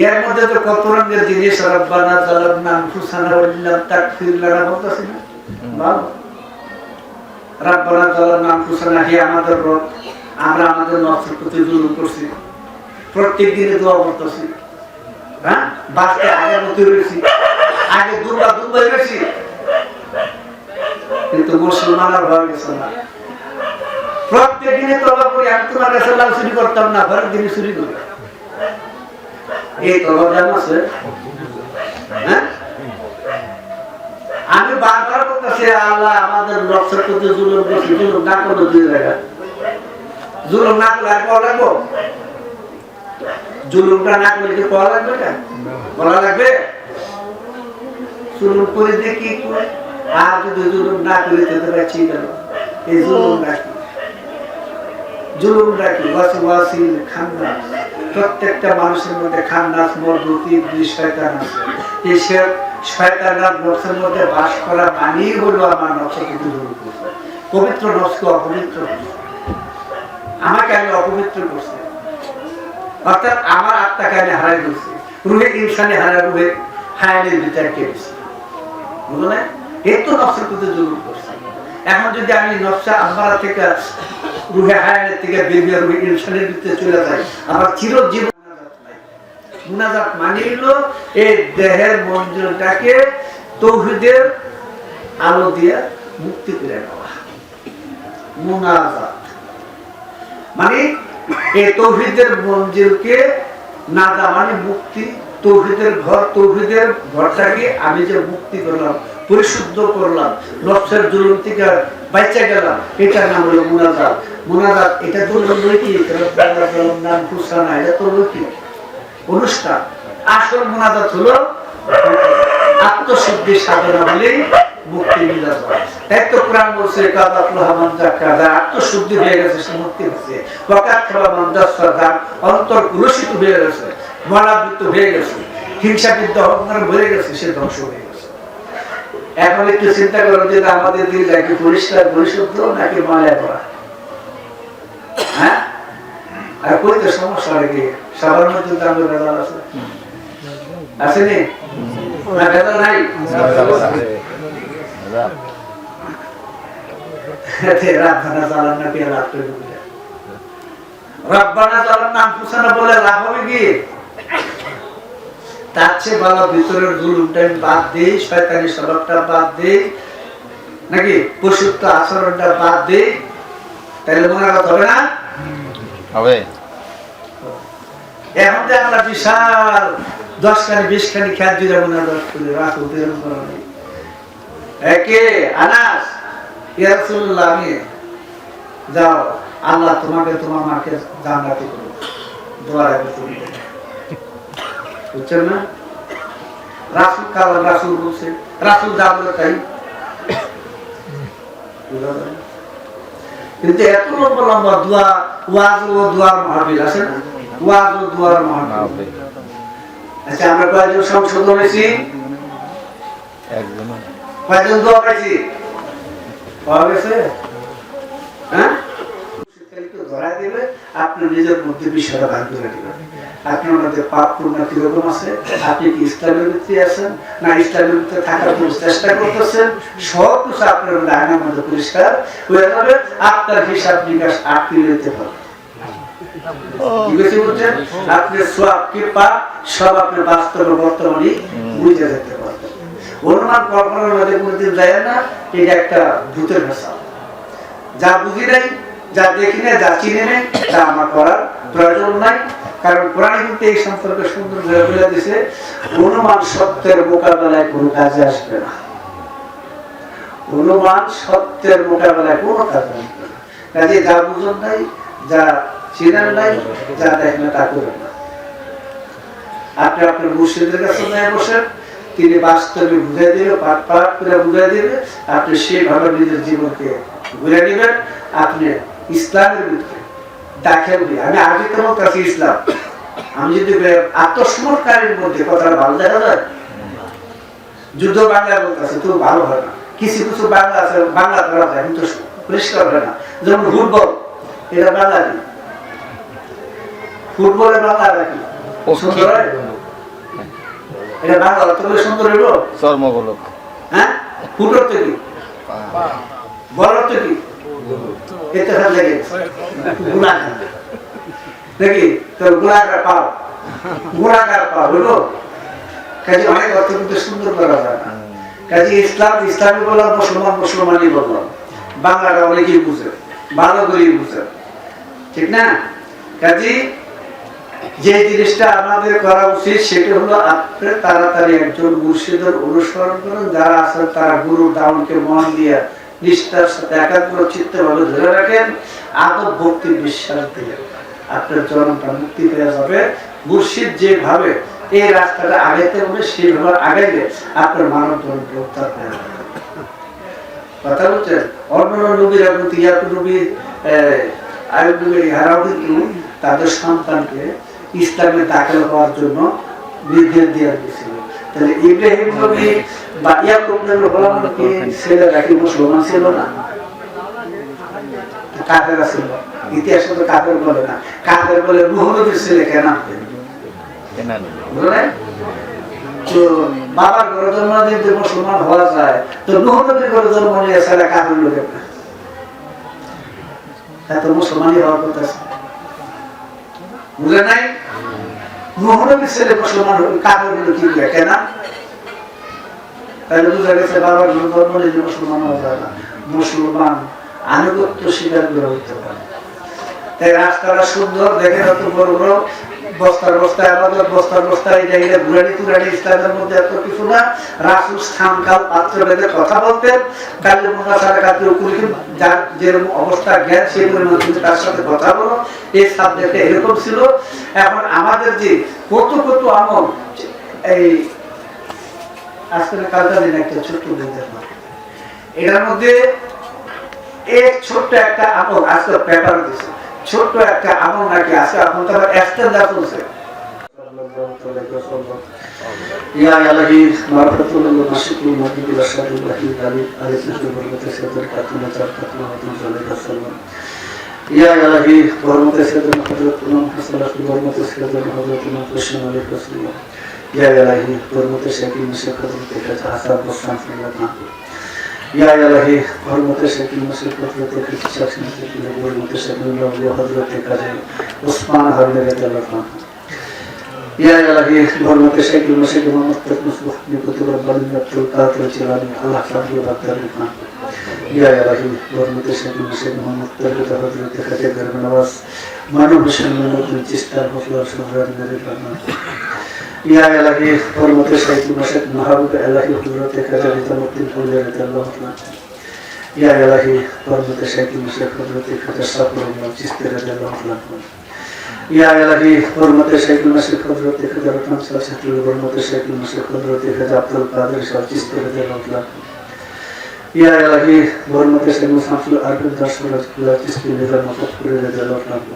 এর মধ্যে তো কত রঙের জিনিস, রব্বানা যালামনা আনফুসানা ওয়া ইল্লাম তাগফির লানা বলতেছি না? ভালো, রব্বানা যালামনা আনফুসানা, হে আমাদের রব, আমরা আমাদের নফসের প্রতি জুলুম করছি, প্রত্যেক দিনে দোয়া করতেছি, হ্যাঁ, বাঁচতে আগে মতো রয়েছি, আগে দুর্বা রয়েছি, কিন্তু মুসলমান আর হয়ে গেছে না। প্রত্যেক দিনে তওবা করি, আমি তোমার কাছে লাভ চুরি করতাম না, ঘরের দিনে চুরি করি। এই তওবার দাম আছে? হ্যাঁ, আমি বারবার বলতেছি, আল্লাহ আমাদের নফসের প্রতি জুলুম করছি, জুলুম না করলে 2 জায়গা, জুলুম না করলে আর পাওয়া লাগবো? জুলুমটা না করলে কি পাওয়া লাগবে না? বলা লাগবে? জুলুম করে দেখি, আর যদি জুলুম না করে দিতে পারছি, এই জুলুম নাকি জুলুমটা কি ওয়াসওয়াসিল খান্নাস, প্রত্যেকটা মানুষের মধ্যে খান্নাস মরদুতি দুই শয়তান আছে। এই শয়তানরা নফসের মধ্যে বাস করা মানেই হলো আমার নফসকে দূর করছে, পবিত্র নফসকে অপবিত্র করছে, আমাকে আমি অপবিত্র করছে, অর্থাৎ আমার আত্মাকে আমি হারাই দিচ্ছি, রুহে ইনসানে হারা রুহে হায়ানের বিচার কেটেছি, বুঝলেন? এই তো নফসের প্রতি জরুরি করছে। এখন যদি আমি নফসা আম্মারা থেকে রুহে হায়ানের থেকে বেরিয়ে রুহে ইনসানের ভিতরে চলে যাই, আমার চিরজীবন মুনাজাত মানে হলো এই দেহের মঞ্জুরটাকে তৌহিদের আলো দিয়ে মুক্তি করে নেওয়া। মুনাজাত মানে এই তৌহিদের মঞ্জিলকে নাজা মানে মুক্তি, তৌহিদের ঘর, তৌহিদের ঘরটাকে আমি যে মুক্তি করলাম, পরিশুদ্ধ করলাম, নফসের জুলুম থেকে বাইচা গেলাম, এটার নাম হলো মুনাজাত। মুনাজাত এটা তো লৌকিক, নাম খুশানা, এটা তো লৌকিক অনুষ্ঠান। আসল মুনাজাত হলো আত্মশুদ্ধি সাধনা বলেই মুক্তি মিলা যায়। তাই তো কোরআন বলছে আত্মশুদ্ধি হয়ে গেছে, সে মুক্তি হচ্ছে। অন্তর কুলসিত হয়ে গেছে, মলাবৃত্ত হয়ে গেছে, হিংসা বিদ্যা অহংকার ভরে গেছে, সে ধ্বংস হয়ে গেছে। এখন একটু চিন্তা করো যে আমাদের দিল নাকি পরিষ্কার পরিশুদ্ধ নাকি মায়া করা? হ্যাঁ, আর কই তো সমস্যা নাকি সাধারণ মধ্যে আমাদের ভেজাল আছে, আসেনি না? ভেজাল নাই? রাব্বানা জালামনা কি লাভ করবে? রাব্বানা জালামনা আনফুসানা বলে লাভ হবে কি? তার চেয়ে ভালো ভিতরের জুলুমটা বাদ দেই, শয়তানি স্বভাবটা বাদ দেই, নাকি পশুত্ব আচরণটা বাদ দেই, তাহলে মুনাজাত হবে না? হবে। এখন যে আমরা বিশাল 10 খানি 20 খানি খেত দিয়ে মুনাজাত করি, রাসূল দেন করেন একে আনাস ইয়া রাসূলুল্লাহ, আমি যাও আল্লাহ তোমাকে তোমার মাকে জান্নাতে করুক, দোয়া রাখবে তুমি, বুঝছেন না? রাসূল কাল রাসূল বলছে, রাসূল যা বলে তাই। কিন্তু এত লম্বা লম্বা দোয়া, ওয়াজ ও দোয়ার মাহফিল আছে না, ওয়াজ ও দোয়ার মাহফিল। আচ্ছা আমরা কয়জন সংশোধন হয়েছি? একজন। কয়জন দোয়া পাইছি? পাওয়া গেছে? হ্যাঁ, ধরা দিবে, আপনি নিজের মধ্যে বিষয়টা ভাগ করে দিবেন। আপনার মধ্যে পাপ পূর্ণ কিরকম আছে, আপনি কি ইসলামের ভিত্তি আছেন না ইসলামের ভিতরে থাকার জন্য চেষ্টা করতেছেন, সব কিছু আপনার মধ্যে আয়নার মধ্যে পরিষ্কার হয়ে যাবে। আপনার হিসাব নিকাশ আপনি নিতে পারবেন। আপনি সব কি পাপ সব আপনি বাস্তবে বর্তমানে বুঝে যেতে পারবেন। অনুমান কল্পনার মধ্যে কোনদিন যায় না, এটা একটা ভূতের ভাষা। যা বুঝি নাই, যা দেখি না, যা চিনি নেই, তা আমার করার প্রয়োজন নাই। কারণ কোরআনে কিন্তু এই সম্পর্কে সুন্দর বলে দিয়েছে, অনুমান সত্যের মোকাবেলায় কোনো কাজে আসবে না। অনুমান সত্যের মোকাবেলায় কোনো কাজে আসবে না। কাজে যা বুঝুন নাই, যা চিনেন নাই, যা দেখেন তা করবেন না। আপনি আপনার মুর্শিদের কাছে নিয়ে বসেন, তিনি বাস্তবে বুঝাই দিবে, পাঠ পাঠ করে বুঝাই দিবে, আপনি সেভাবে নিজের জীবনকে ঘুরে নেবেন। আপনি ইসলামের ভিতরে দাখিল হয়ে, আমি আরবিতে বলতেছি ইসলাম, আমি যদি আত্মসমর্পণকারীর মধ্যে কথাটা ভালো দেখা যায়, যুদ্ধ বাংলা বলতেছে তো ভালো হয় না, কিছু কিছু বাংলা আছে বাংলা করা যায় কিন্তু পরিষ্কার হয় না। যেমন ফুটবল, এটা বাংলা কি? ফুটবলের বাংলা কি সুন্দর হয়? এটা বাংলা অর্থ বলে সুন্দর হইব চর্মগোলক। হ্যাঁ, ফুট অর্থ কি? বল অর্থ কি? এতে ভালো লাগে গুণা নাকি? তোর গুণাকার পাও, গুণাকার পাও হইব। কাজে অনেক অর্থ কিন্তু সুন্দর করা যায় না। কাজে ইসলাম ইসলামী বললাম, মুসলমান মুসলমানই বললাম, বাংলাটা অনেকেই বুঝে, ভালো করেই বুঝে, ঠিক না? কাজে যে জিনিসটা আমাদের করা উচিত সেটা হলো আপনি তাড়াতাড়ি একজন মুর্শিদের অনুসরণ করুন। যারা আছেন তারা গুরু দাউনকে মন দিয়ে নিষ্ঠার সাথে একাগ্র চিত্তে ভাবে ধরে রাখেন, আদব ভক্তি বিশ্বাস দিয়ে আপনার জনটা মুক্তি পেয়ে যাবে। মুর্শিদ যেভাবে এই রাস্তাটা আগাইতে হবে সেইভাবে আগাইলে আপনার মানব জনক উদ্ধার হয়ে যাবে। কথা বলছেন? অন্য নবীরা কিন্তু ইয়াকুব নবী এরাও কিন্তু তাদের সন্তানকে ইসলামে দাখিল হওয়ার জন্য নির্দেশ দিয়ে দিয়েছিল। তাহলে ইব্রাহিম নবী বা ইয়াকুব নবী গোলাম কি ছেলেরা কি মুসলমান ছিল না? কাফের ছিল। ইতিহাসে তো কাফের বলে না, কাফের বলে নূহ নবীর ছেলে কেনান। বুঝলেন? তো বাবার ঘরে জন্ম দিয়ে মুসলমান হওয়া যায়, তো নূহ নবীর ঘরে জন্ম নিয়ে ছেলে কাফের লোকের না, এত মুসলমানই হওয়ার কথা। বুঝলেন নাই? নূহ নবীর ছেলে মুসলমান কাফের হলো কি কেনা? তাহলে বুঝা গেছে বাবার ঘরে জন্ম নিয়ে মুসলমান হওয়া যায় না, মুসলমান আনুগত্য স্বীকার করে হইতে পারে। তাই রাস্তাটা সুন্দর দেখে এত বড় বড় বস্তার বস্তায় আমাদের বস্তার বস্তায় ঘুরানি তুরানি ইসলামের মধ্যে এত কিছু না। রাসূল স্থান কাল পাত্র বেঁধে কথা বলতেন, কালে মুনাসারা কাছে যার যেরকম অবস্থা জ্ঞান সেই পরিমাণ তুমি তার সাথে কথা বলো, এই সাবজেক্টে এরকম ছিল। এখন আমাদের যে কত কত আমল, এই আজকে কালটা দিন একটা ছোট্ট বলতে এটার মধ্যে এক ছোট্ট একটা আমল আজকে পেপার দিচ্ছে, ছোট্ট একটা আমল নাকি আছে এখন তো আবার এক্সটেন্ডার চলছে। ইয়া ইলাহি মারফাতুল মাশিকুল মাদিকুল আশহাদুল্লাহি আলী আলাইহি বরকতে সাদর কাতুনা চার কাতুনা আলাইহি সাল্লাম। ইয়া ইলাহি বরকতে সাদর হযরত ইমাম হাসান বরকতে সাদর হযরত ইমাম হোসেন আলাইহি রাসূলুল্লাহ। ইয়া ইলাহি বরকতে শাকিল মুশাক হযরত হাসান বসরান সাল্লাল্লাহু। ইয়া ইলাহি হরমতে শাকিল মুশাক হযরত শাকিল মুশাক বরকতে শাকিল হযরত কাজী ওসমান হারুনি রাদিয়াল্লাহু আনহু। ইয়া ইলাহি হরমতে শাকিল মুশাক মুহাম্মদ মুসলিহ নিকুতুব রব্বানি আব্দুল কাদের জিলানী আল্লাহ তাআলা বারকাত খান। ইয়া ইলাহি হরমতে শাকিল মুশাক মুহাম্মদ হযরত কাজী গরম নওয়াজ মানব হোসেন মানবুদ্দিন চিশতি হযরত সুবহান আল্লাহ। ইয়া ইলাহি হরমতে শাকিল মুশাক মাহবুব ইলাহি হযরত কাজী নিজামউদ্দিন ফুলি রাদিয়াল্লাহু আনহু। ইয়া ইলাহি হরমতে শাকিল মুশাক হযরত কাজী সাফরুল্লাহ চিশতি রাদিয়াল্লাহু আনহু। ইয়া ইলাহি হরমতে শাকিল মুশাক হযরত কাজী রতন শাহ চিশতি হরমতে শাকিল মুশাক হযরত কাজী আব্দুল কাদের শাহ চিশতি রাদিয়াল্লাহু আনহু। ইয়া ইলাহি হরমতে শাকিল শামসুল আরফিন দাসুল্লাহ চিশতি নিজামউদ্দিন রাদিয়াল্লাহু আনহু।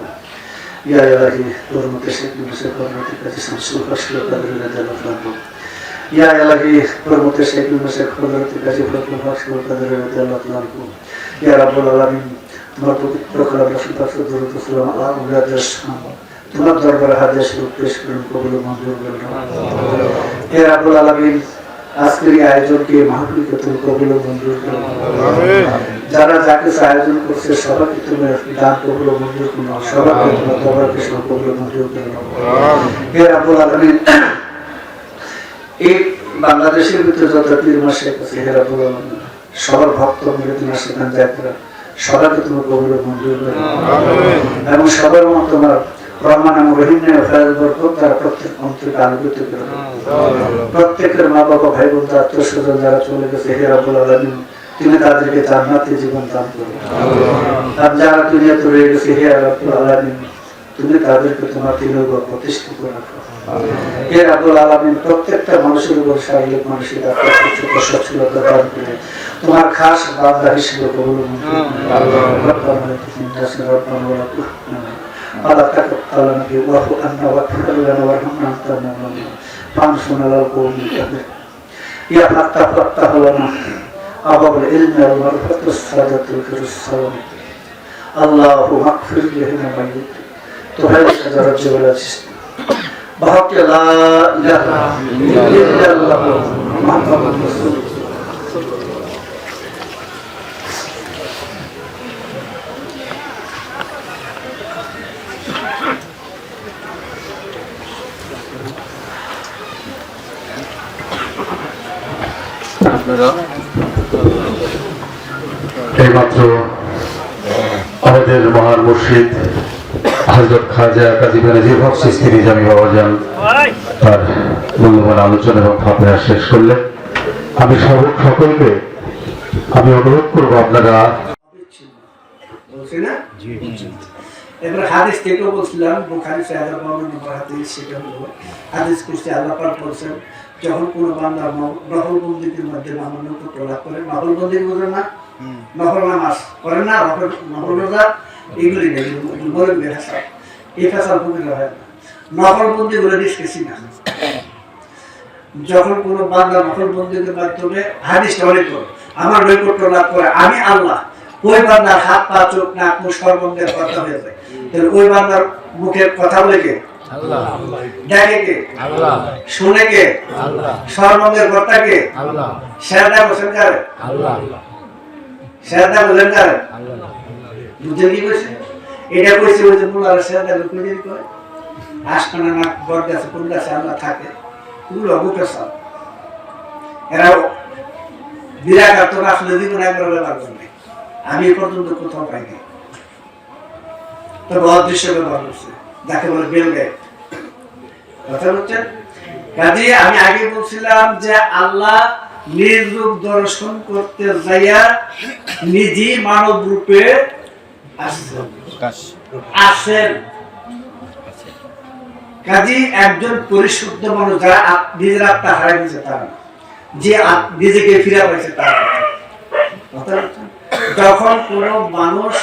ইয়া ইলাহি হরমতে শাকিল মুশাক হযরত কাজী শামসুল কাশফুল কাদের রাদিয়াল্লাহু আনহু। ইয়া ইলাহি হরমতে শাকিল মুশাক হযরত কাজী ফজলুল হক কাদের রাদিয়াল্লাহু আনহু। ইয়া রাব্বুল আলামিন তোমার পবিত্র কালাম রাসূল পাক দরুদ ও সালাম আল্লাহ রাসূল তোমার দরবারে হাজির স্বরূপ পেশ করুন, কবুল মঞ্জুর করুন। হে রাব্বুল আলামিন আজকের এই আয়োজনকে মাহফিলকে তুমি কবুল মঞ্জুর করুন। যারা যাকে আয়োজন করছে সবাইকে তুমি দান কবুল মঞ্জুর করুন, সবাইকে তোমার দরবারে পেশ করুন, কবুল মঞ্জুর করুন। হে রাব্বুল আলামিন এই বাংলাদেশের ভিতরে যত পীর মাশায়েখ আছে হে রাব্বুল আলামিন সবার ভক্ত মুরিদ মাশায়েখান যারা সবাইকে তুমি কবুল মঞ্জুর করুন এবং সবার মত তোমার রহমান রহিম তারা প্রত্যেক অন্তরকে আলোকিত করে প্রত্যেকের মা বাবা ভাই বোন আত্মীয় স্বজন যারা চলে গেছে হে রাব্বুল আলামিন তুমি তাদেরকে জান্নাতি জীবন দান করো। আর যারা দুনিয়াতে রয়ে গেছে হে রাব্বুল আলামিন তুমি তাদেরকে তোমার দিনের উপর প্রতিষ্ঠিত রাখো। হে রাব্বুল আলামিন প্রত্যেকটা মানুষের উপর শারীরিক মানসিক আত্মীয় সচ্ছলতা দান করে তোমার খাস বান্দা হিসেবে কবুল মঞ্জুর করো। Allah ta'ala nabi wa hu anna wa ta'ala wa rahmana ta'ala fansuna lal qawmi kabir ya hatta lana abul ilmi wal marfatu sadatul kirsalam Allahu maghfir lana mayyit tuhai sajarat jawalatis bahwa la ilaha illallah Muhammadur rasulullah. এইমাত্র আমাদের মহান মুর্শিদ হযরত খাজা কাজী বেনজির হক চিশতি নিজামী বাবাজান তার মূল্যবান আলোচনা এবং ভাবনা শেষ করলেন। আমি সকলকে আমি অনুরোধ করবো আপনারা এবার হাদিস থেকেও বলছিলাম বুখারী সাহেব হাদিস সেটা হলো হাদিস কুরসি আল্লাহ পাক বলেছেন যখন কোনো বান্দা নফল বন্দিগির মধ্যে নৈকট্য লাভ করে, নফল বন্দিগি বোঝেন না, নফল নামাজ করেন না, নফল রোজা এগুলি নেই, মরবে ফেসাল, এই ফেসাল পবিত্র হয় না। নকলবন্দি গুলো নিষ্কেছি না। যখন কোন বান্দা নকলবন্দির মাধ্যমে হাদিসটা অনেক করে আমার নৈকট্য লাভ করে, আমি আল্লাহ ওই বান্দার হাত পা চোখ নাক মুখ সর্বঙ্গের কথা হয়ে যায়, তাহলে ওই বান্দার মুখের কথা বলে কে? আল্লাহ। দেখে কে? আল্লাহ। শুনে কে? আল্লাহ। সর্বঙ্গের কথা কে? আল্লাহ। সেরদা বসেন কারে? আল্লাহ। সেরদা বলেন কারে? আল্লাহ। বুঝে কি কইছে? এটা কইছে ওই যে মুলার সেরদা কইছে কয় আশকানা না বড় গাছে কোন গাছে আল্লাহ থাকে, পুরো বুকে সব এরা বিরাট তো আসলে জীবন একবার ব্যবহার করবে, আমি এ পর্যন্ত কোথাও পাইনি। তবে অদৃশ্য ব্যবহার করছে, যাকে বলে বেলগে কথা বলছেন। কাজে আমি আগে বলছিলাম যে আল্লাহ নিজ রূপ দর্শন করতে যাইয়া নিজেই মানব রূপে আসেন। কাজী একজন পরিশুদ্ধ মানুষ যারা নিজের আত্মা হারাই দিয়েছে তারা, যে নিজেকে ফিরে পাইছে তারা। যখন কোন মানুষ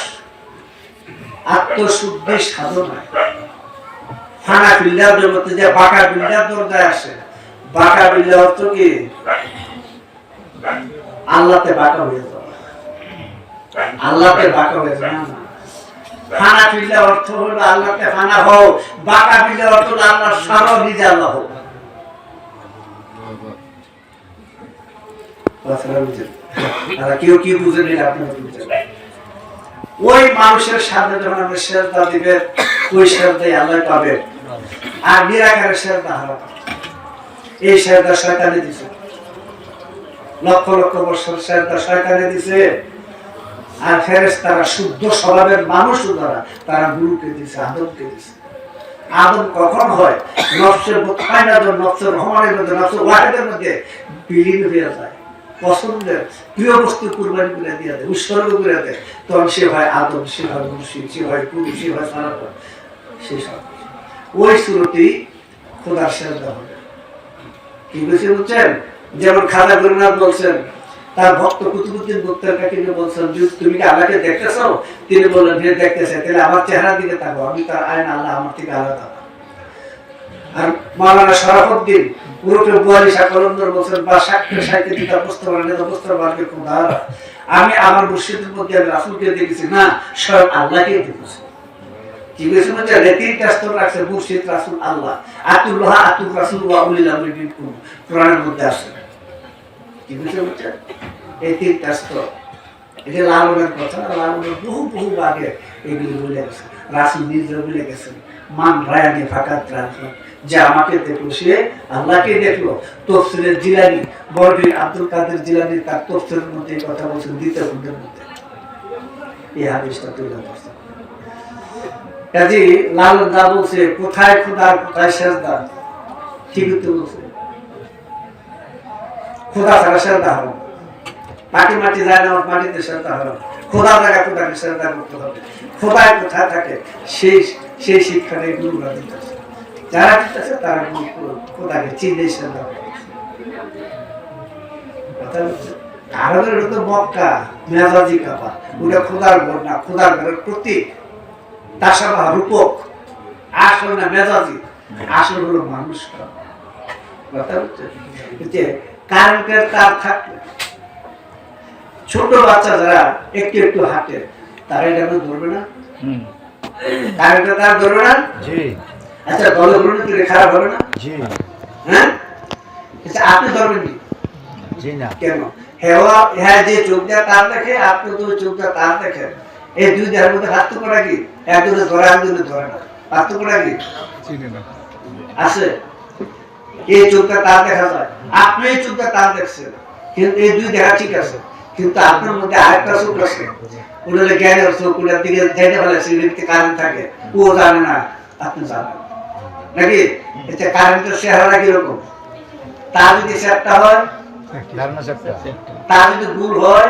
আত্মশুদ্ধি সাধনায় ফানা বিল্লার জগতে যে বাঁকা বিল্লার দরজায় আসে, বাঁকা বিল্লা অর্থ কি? আল্লাহতে বাঁকা হয়ে যাওয়া, আল্লাহতে বাঁকা হয়ে যাওয়া না। ফানা বিল্লা অর্থ হলো আল্লাহতে ফানা হও, বাঁকা বিল্লা অর্থ হলো আল্লাহ সারা নিজে আল্লাহ হোক। কেউ কি বুঝেন এটা আপনারা বুঝেন। ওই মানুষের সামনে যখন আমরা সেজদা দিবে, ওই সেজদাই আল্লাহ পাবে, আর নিরাকারের সেজদা হারাবে। এই সেজদা শয়তানে দিছে, লক্ষ লক্ষ বছর সেজদা শয়তানে দিছে। আর ফেরেশতারা শুদ্ধ স্বভাবের মানুষ দ্বারা তারা গুরুকে দিছে, আদমকে দিছে। আদম কখন হয়? নফসের মুতমাইন্নাতুন, নফসের রহমানের মধ্যে, নফসের ওয়াহিদের মধ্যে বিলীন হয়ে যায়, পছন্দের প্রিয় বস্তু কুরবানি করে দিয়ে দেয়, উৎসর্গ করে দেয়, তখন সে হয় আদম, সে হয় মুর্শিদ, সে হয় পুরুষ, সে হয় সারাপন। সে সব ওই সুরতেই খোদার সেজদা হবে। কি বলছে বুঝছেন? যেমন খাজা গরিনাথ বলছেন, তার ভক্ত কুতুবুদ্দিন বক্তার কাছে বলছেন, তুমি কি আল্লাহকে দেখতেছো? তিনি বললেন, হ্যাঁ দেখতেছে। তাহলে আমার চেহারা দিকে থাকো, আমি তার আইন, আল্লাহ আমার থেকে আলাদা। আর মাওলানা শরাফুদ্দিন উরফে বুয়ালিশা কলন্দর বলছেন, বা সাক্ষী সাহিত্য দিতা পুস্তক খোদা, আমি আমার মুর্শিদের মধ্যে রাসূলকে দেখেছি না, স্বয়ং আল্লাহকে দেখেছি। কি বলেছে বলছে? তিনটা স্তর রাখছে, মুর্শিদ, রাসূল, আল্লাহ। আতুল্লাহ, আতুর রাসূল ওয়া উলিল আমরি মিনকুম, কোরআনের মধ্যে আছে। কি বলছে? এই তিনটা স্তর, এটা লালনের কথা। লালনের বহু বহু আগে এগুলি বলে গেছে, রাসূল নিজে বলে গেছেন, মান রায়ানি ফাকাত রাসূল, যে আমাকে দেখলো সে আল্লাহকে দেখলো। তাফসীরের জিলানী, বরবীর আব্দুল কাদের জিলানী তার তাফসীরের মধ্যে এই কথা বলছেন, দ্বিতীয় খণ্ডের মধ্যে এই হাদিসটা তুলে ধরছে। কাজী লালন দা বলছে, কোথায় খোদা, কোথায় সেজদা? ঠিকই তো বলছে, খোদা ছাড়া সেজদা হবে, মাটি মাটি যায় না, মাটিতে সেজদা হবে। খোদা জায়গা খোদাকে সেজদা করতে হবে। খোদায় কোথায় থাকে সেই শিক্ষা নেই গুরুরা দিতেছে। যারা দিতেছে তারা খোদাকে চিনে সেজদা করে। কথা বলছে আরবের তো মক্কা মেজাজি কাবা, ওটা খোদার ঘর না, খোদার ঘরের প্রতীক, তাসাবাহ, রূপক। আসল না মেজাজি, আসল হলো মানুষ। কথা বলছে কারেন্টের তার থাকলে ছোট বাচ্চা যারা একটু একটু হাঁটে, তারা এটা ধরবে না? কারেন্টের তার ধরবে না? আচ্ছা, দলে ধরলে কি খারাপ হবে না? হ্যাঁ, আচ্ছা, আপনি ধরবেন কি? কেন? হ্যাঁ, যে চোখ দিয়ে তার দেখে, আপনি তো চোখ দিয়ে তার দেখেন। এই দুই দেহের মধ্যে পার্থক্যটা কি? একজনে ধরে, একজনে ধরে না। পার্থক্যটা কি আছে? এই চোখটা তার দেখা যায়, আপনি এই চোখটা তার দেখছেন, কিন্তু এই দুই দেখা ঠিক আছে, কিন্তু আপনার মধ্যে আরেকটা চোখ আছে, ওটা জ্ঞানের চোখ, ওটার দিকে জেনে ফেলেছে, কারেন্ট থাকে, ও জানে না, আপনি জানেন নাকি? এটা কারেন্টের চেহারা কিরকম? তার যদি চ্যাপটা হয়, তার যদি গুল হয়,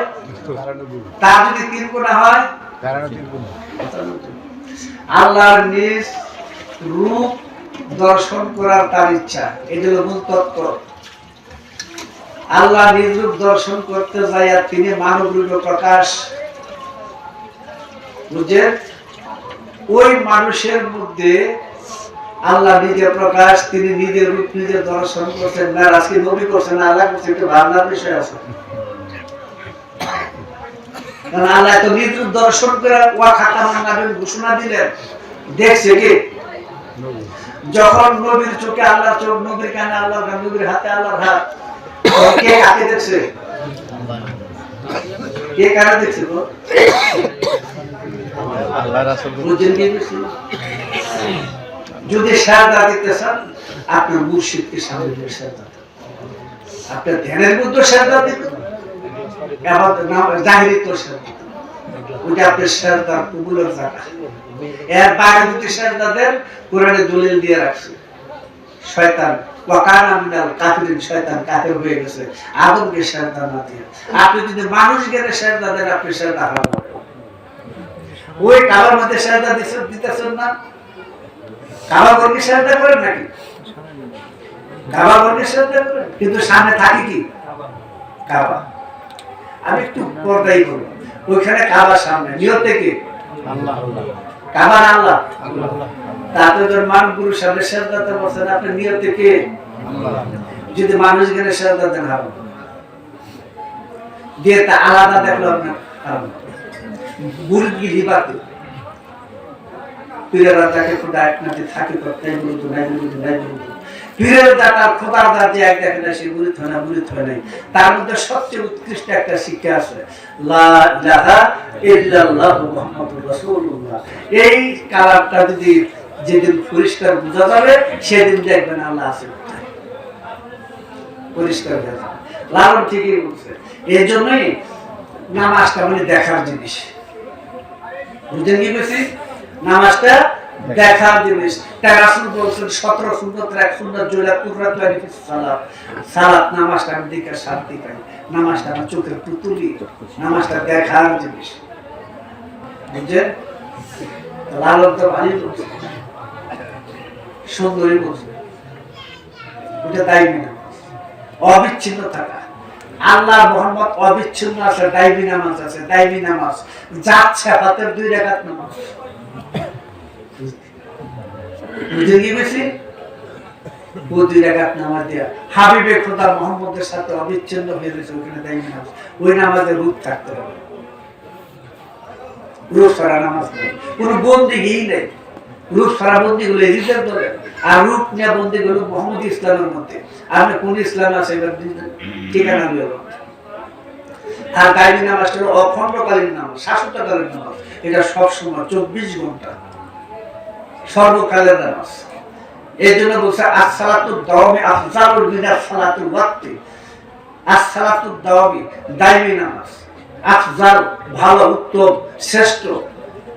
তার যদি তিনকোনা হয়, আল্লাহর নিজ রূপ দর্শন করার তার ইচ্ছা, এটা হলো মূল তত্ত্ব। আল্লাহ নিজ রূপ দর্শন করতে যাইয়া তিনি মানব রূপে প্রকাশ, বুঝছেন? ওই মানুষের মধ্যে আল্লাহ নিজের প্রকাশ, তিনি নিজের রূপ নিজের দর্শন করছেন না, আজকে নবী করছেন আল্লাহ করছে, একটু ভাবনার বিষয় আছে। কারণ আল্লাহ তো নিজ রূপ দর্শন করে ওয়া খাতামান নবীর ঘোষণা দিলেন, দেখছে কি? যখন নবীর চোখে আল্লাহর চোখ, নবীর কানে আল্লাহর কান, নবীর হাতে আল্লাহর হাত, কে কাকে দেখছে? কে কারা দেখছে? আল্লাহ রাসূল বুঝেন কি? যদি সাজদা দিতে চান আপনার মুর্শিদকে সামনে দিয়ে সাজদা দিন, আপনার ধ্যানের মধ্যে সাজদা দিবেন, এবার জাহিরি তো সাজদা, ওইটা আপনার সাজদার কবুলের জায়গা। এর বাইরে যদি সাজদা দেন, কোরআনে দলিল দিয়ে রাখছে শয়তান ওয়াকানা মিনাল কাফিরিন, শয়তান কাফের হয়ে গেছে আদমকে সাজদা না দিয়ে। আপনি যদি মানুষ জ্ঞানে সাজদা দেন, আপনি সাজদা হারাম হবে। ওই কাবার মধ্যে সাজদা দিতেছেন না, কাবা ঘরকে সাজদা করেন নাকি? কাবা ঘরকে সাজদা করেন, কিন্তু সামনে থাকে কি? কাবা। আমি একটু পর্দাই করি, ওইখানে কাবার সামনে, নিয়তে কি? আল্লাহ কাবার আল্লাহ। আল্লাহ তাতে তোর মান গুরু সামনে সাজদাতে বলছেন, আপনি নিয়তে কে? আল্লাহ। যদি মানুষ গেলে সাজদা দেন হারাম, দিয়ে তা আলাদা দেখলো আপনার হারাম। মুরগি লিবাতে পীরের রাজাকে খোদা এক নাতে থাকে করতেই বলতো, নাই বলতো, নাই বলতো। পীরের দাতা খোদার দাঁতে এক দেখে না, সে মুরিদ হয় না, মুরিদ হয় নাই। তার মধ্যে সবচেয়ে উৎকৃষ্ট একটা শিক্ষা আছে, লা ইলাহা ইল্লাল্লাহু মুহাম্মাদুর রাসূলুল্লাহ। এই কালামটা যদি যেদিন পরিষ্কার বোঝা যাবে, সেদিন দেখবেন আল্লাহ আছে, পরিষ্কার হয়ে যাবে। লালন ঠিকই বলছে। এই জন্যই নামাজটা মানে দেখার জিনিস। বুঝলেন কি বলছি? নামাজটা দেখার জিনিস। তাই রাসূল বলছেন 17 সুন্নতের এক সুন্নাত জুলা কুররাত ওয়ালিফিস সালাত। সালাত নামাজটা আমি দেখে শান্তি পাই, নামাজটা আমার চোখের পুতুলি, নামাজটা দেখার জিনিস। বুঝলেন? লালন তো ভালোই বলছে, সুন্দরই বলছে, ওটা দায়ী না, অবিচ্ছিন্ন থাকা। আল্লাহ মোহাম্মদ অবিচ্ছিন্ন আছে, দায়ী নামাজ আছে, দায়ী নামাজ যাচ্ছে হাতের 2 রাকাত নামাজ। বুঝে গিয়েছি? ও 2 রাকাত নামাজ দিয়া হাবিবে খোদা মোহাম্মদের সাথে অবিচ্ছিন্ন হয়ে গেছে, ওখানে দায়ী নামাজ। ওই নামাজের রূপ থাকতে হবে, রূপ ছাড়া নামাজ নেই, কোনো বন্দিগি নেই। রূপ ছাড়া বন্দি গুলো এজিদের ধরে, আর রূপ নেওয়া বন্দি গুলো মোহাম্মদ ইসলামের মধ্যে। আপনি কোন ইসলাম আছে এবার ঠিকানা দিয়ে। আর দায়ী নামাজটা অখণ্ডকালীন নামাজ, শাশ্বতকালীন নামাজ। এটা সবসময় 24 ঘন্টা সর্বকালের নামাজ। এই জন্য বলছে আসসালাতু দাওয়ামি আফজালুল মিনাস সালাতুল ওয়াক্তি। আসসালাতু দাওয়ামি দায়ী নামাজ, আফজাল ভালো, উত্তম, শ্রেষ্ঠ,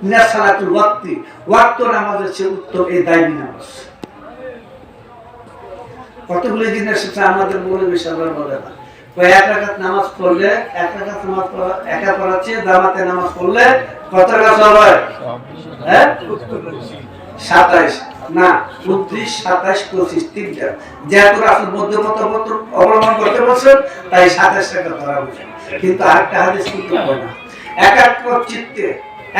মিনাস সালাতুল ওয়াক্তি ওয়াক্ত নামাজের চেয়ে উত্তম এই দায়ী নামাজ। কতগুলি জিনিস আমাদের মৌলবী সাহেবরা বলে না। 1 রাকাত নামাজ পড়লে, 1 রাকাত নামাজ পড়া একা পড়াচ্ছে, জামাতে নামাজ পড়লে কত রাকাত হয়? হ্যাঁ 27 না 29, 27, 25 তিনটা। যেহেতু রাসূল মধ্যমত অবলম্বন করতে বলছেন, তাই 27 রাকাত ধরা হয়েছে। কিন্তু আরেকটা হাদিস কিন্তু হয় না,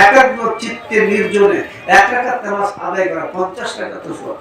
একাগ্র চিত্তে নির্জনে 1 রাকাত নামাজ আদায় করা 50 রাকাত সওয়াব।